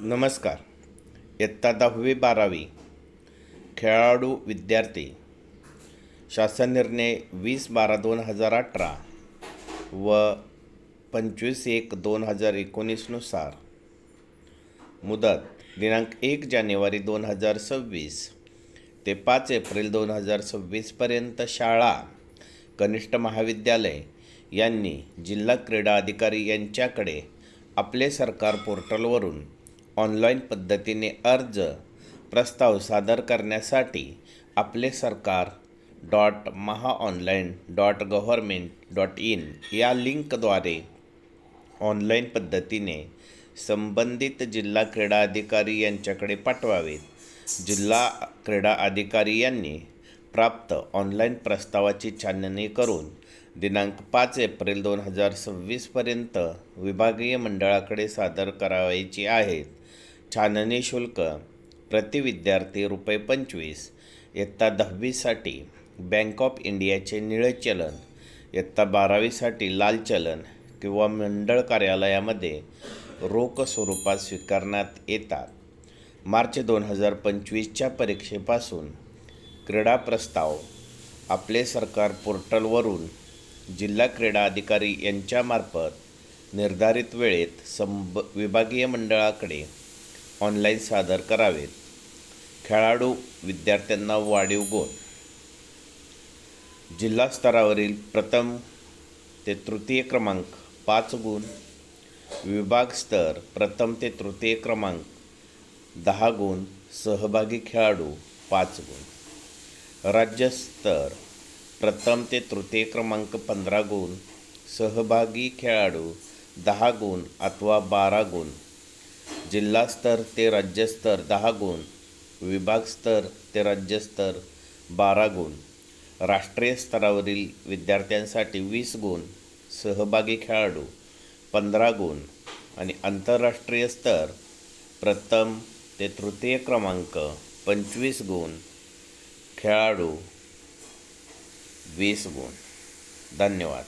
नमस्कार. इयत्ता 10वी-12वी खेळाडू विद्यार्थी शासन निर्णय 20/12/2018 व 25/1/2019 नुसार मुदत दिनांक 1 जानेवारी 2026 ते 5 एप्रिल 2026 पर्यंत शाळा, कनिष्ठ महाविद्यालय यांनी जिल्हा क्रीडा अधिकारी यांच्याकडे आपले सरकार पोर्टलवरून ऑनलाईन पद्धतीने अर्ज प्रस्ताव सादर करण्यासाठी आपले सरकार .mahaonline.government.in या लिंकद्वारे ऑनलाईन पद्धतीने संबंधित जिल्हा क्रीडा अधिकारी यांच्याकडे पाठवावेत. जिल्हा क्रीडा अधिकारी यांनी प्राप्त ऑनलाईन प्रस्तावाची छाननी करून दिनांक 5 एप्रिल 2026 पर्यंत विभागीय मंडळाकडे सादर करावयाची आहेत. छाननी शुल्क प्रति विद्यार्थी ₹25. इयत्ता 10वीसाठी बँक ऑफ इंडियाचे निळे चलन, इयत्ता 12वीसाठी लाल चलन किंवा मंडळ कार्यालयामध्ये रोख स्वरूपात स्वीकारण्यात येतात. मार्च 2025च्या परीक्षेपासून क्रीडा प्रस्ताव आपले सरकार पोर्टलवरून जिल्हा क्रीडा अधिकारी यांच्यामार्फत निर्धारित वेळेत विभागीय मंडळाकडे ऑनलाईन सादर करावेत. खेळाडू विद्यार्थ्यांना वाढीव गुण. जिल्हा स्तरावरील प्रथम ते तृतीय क्रमांक 5 गुण, विभाग स्तर प्रथम ते तृतीय क्रमांक 10 गुण, सहभागी खेळाडू 5 गुण, राज्यस्तर प्रथम ते तृतीय क्रमांक 15 गुण, सहभागी खेळाडू 10 गुण अथवा 12 गुण, जिल्हा स्तर ते राज्यस्तर 10 गुण, विभाग स्तर ते राज्यस्तर 12 गुण, राष्ट्रीय स्तरावरील विद्यार्थ्यांसाठी 20 गुण, सहभागी खेळाडू 15 गुण आणि आंतरराष्ट्रीय स्तर प्रथम ते तृतीय क्रमांक 25 गुण, खेळाडू 20 गुण. धन्यवाद.